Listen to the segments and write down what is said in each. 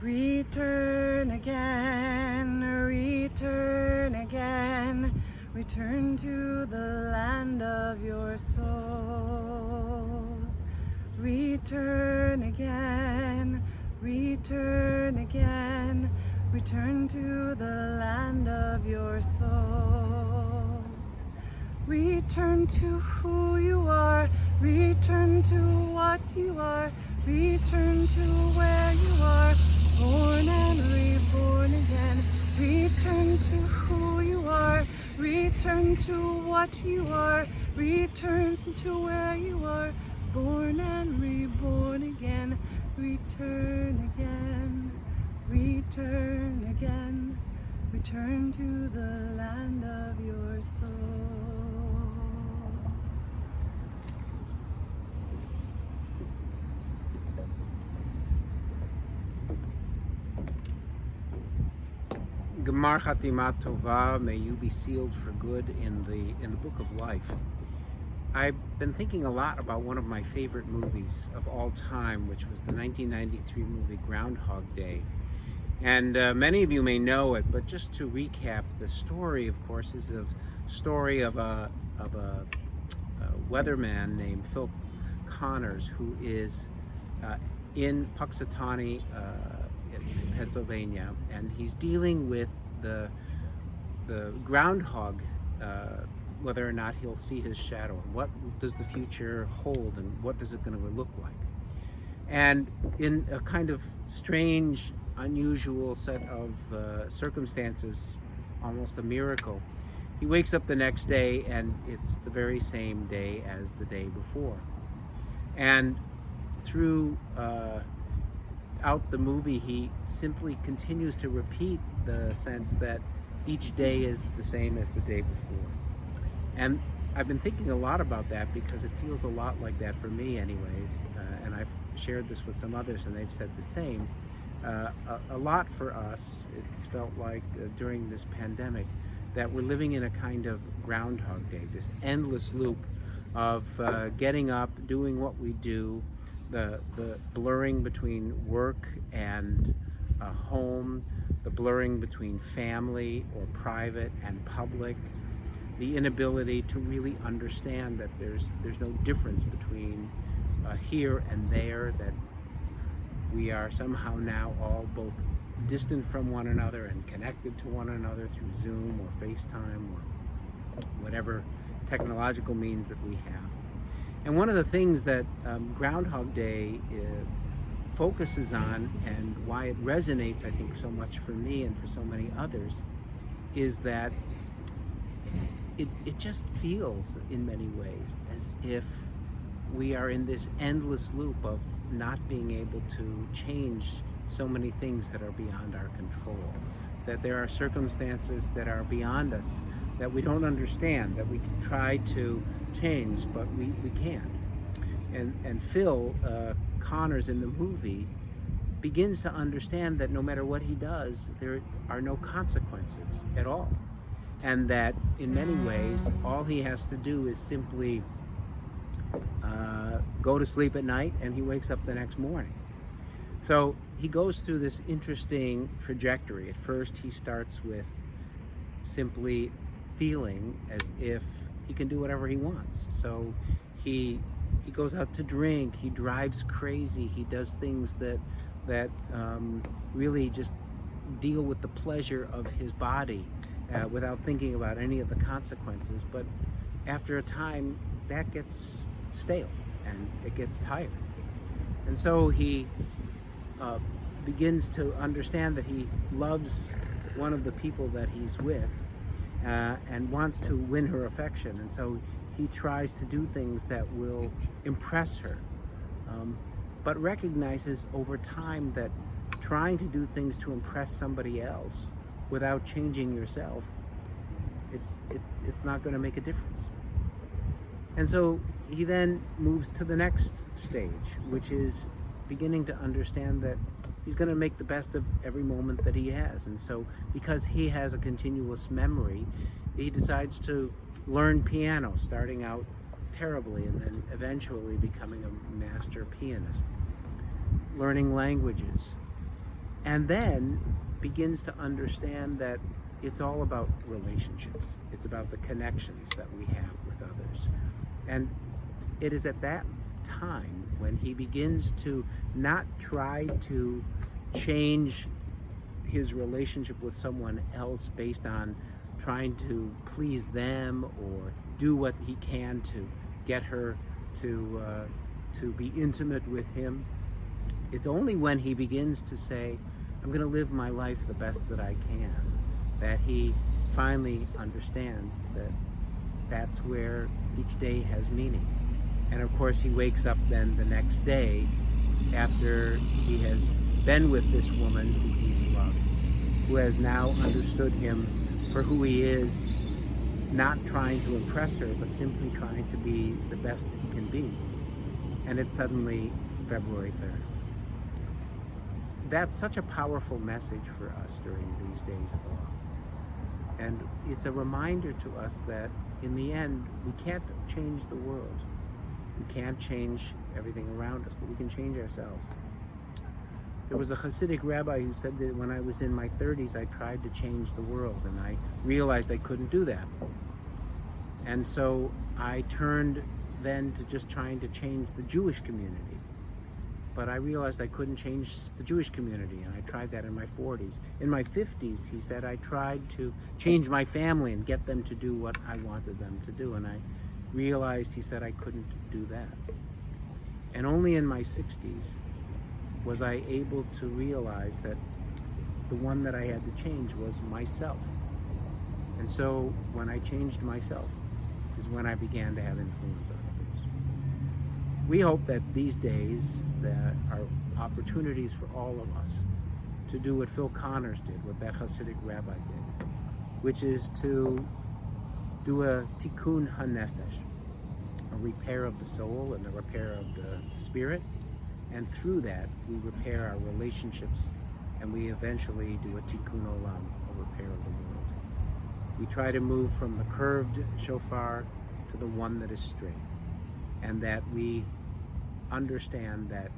Return again, return again, return to the land of your soul. Return again, return again, return to the land of your soul. Return to who you are, return to what you are, return to where you are, born and reborn again. Return to who you are, return to what you are, return to where you are, born and reborn again. Return again, return again, return to the land of your soul. Gemar Chatima Tova, may you be sealed for good in the book of life. I've been thinking a lot about one of my favorite movies of all time, which was the 1993 movie Groundhog Day. And many of you may know it, but just to recap, the story, of course, is a story of a weatherman named Phil Connors, who is in Puxatawny, in Pennsylvania, and he's dealing with the groundhog, whether or not he'll see his shadow, and what does the future hold, and what is it going to look like. And in a kind of strange, unusual set of circumstances, almost a miracle, he wakes up the next day and it's the very same day as the day before. And through out the movie, he simply continues to repeat the sense that each day is the same as the day before. And I've been thinking a lot about that because it feels a lot like that for me anyways, and I've shared this with some others and they've said the same. A lot for us, it's felt like during this pandemic that we're living in a kind of Groundhog Day, this endless loop of getting up, doing what we do, the blurring between work and home, the blurring between family or private and public, the inability to really understand that there's no difference between here and there, that we are somehow now all both distant from one another and connected to one another through Zoom or FaceTime or whatever technological means that we have. And one of the things that Groundhog Day focuses on, and why it resonates, I think, so much for me and for so many others, is that it just feels in many ways as if we are in this endless loop of not being able to change so many things that are beyond our control, that there are circumstances that are beyond us that we don't understand, that we can try to change, but we can't. And Phil Connors in the movie begins to understand that no matter what he does, there are no consequences at all. And that in many ways, all he has to do is simply go to sleep at night and he wakes up the next morning. So he goes through this interesting trajectory. At first, he starts with simply feeling as if he can do whatever he wants. So he goes out to drink, he drives crazy, he does things that really just deal with the pleasure of his body without thinking about any of the consequences. But after a time, that gets stale and it gets tired. And so he begins to understand that he loves one of the people that he's with and wants to win her affection. And so he tries to do things that will impress her, but recognizes over time that trying to do things to impress somebody else without changing yourself, it's not going to make a difference. And so he then moves to the next stage, which is beginning to understand that he's going to make the best of every moment that he has. And so because he has a continuous memory, he decides to learn piano, starting out terribly and then eventually becoming a master pianist, learning languages. and then begins to understand that it's all about relationships. It's about the connections that we have with others. And it is at that time when he begins to not try to change his relationship with someone else based on trying to please them or do what he can to get her to be intimate with him. It's only when he begins to say, I'm going to live my life the best that I can, that he finally understands that that's where each day has meaning. And of course he wakes up then the next day after he has been with this woman who he's loved, who has now understood him for who he is, not trying to impress her, but simply trying to be the best he can be. And it's suddenly February 3rd. That's such a powerful message for us during these days of awe. And it's a reminder to us that in the end, we can't change the world. We can't change everything around us, but we can change ourselves. There was a Hasidic rabbi who said that when I was in my 30s, I tried to change the world, and I realized I couldn't do that. And so I turned then to just trying to change the Jewish community. But I realized I couldn't change the Jewish community, and I tried that in my 40s. In my 50s, he said, I tried to change my family and get them to do what I wanted them to do, and I realized, he said, I couldn't do that. And only in my 60s was I able to realize that the one that I had to change was myself. And so when I changed myself is when I began to have influence on others. We hope that these days there are opportunities for all of us to do what Phil Connors did, what that Hasidic rabbi did, which is to do a tikkun hanefesh, a repair of the soul and a repair of the spirit. And through that, we repair our relationships, and we eventually do a tikkun olam, a repair of the world. We try to move from the curved shofar to the one that is straight, and that we understand that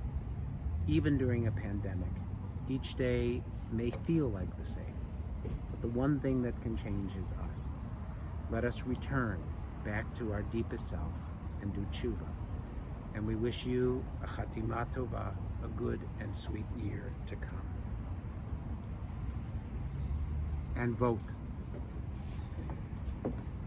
even during a pandemic, each day may feel like the same, but the one thing that can change is us. Let us return back to our deepest self and do tshuva. And we wish you a chatima tova, a good and sweet year to come. And vote.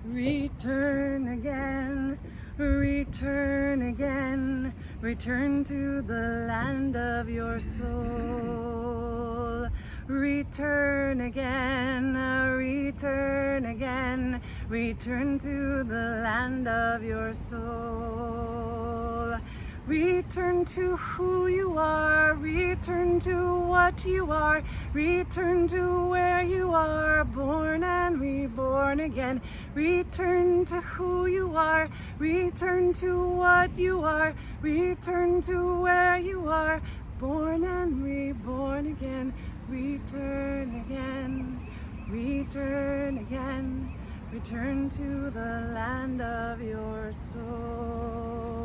Return again, return again, return to the land of your soul. Return again, return again, return to the land of your soul. Return to who you are, return to what you are, return to where you are, born and reborn again. Return to who you are, return to what you are, return to where you are, born and reborn again. Return again, return again, return to the land of your soul.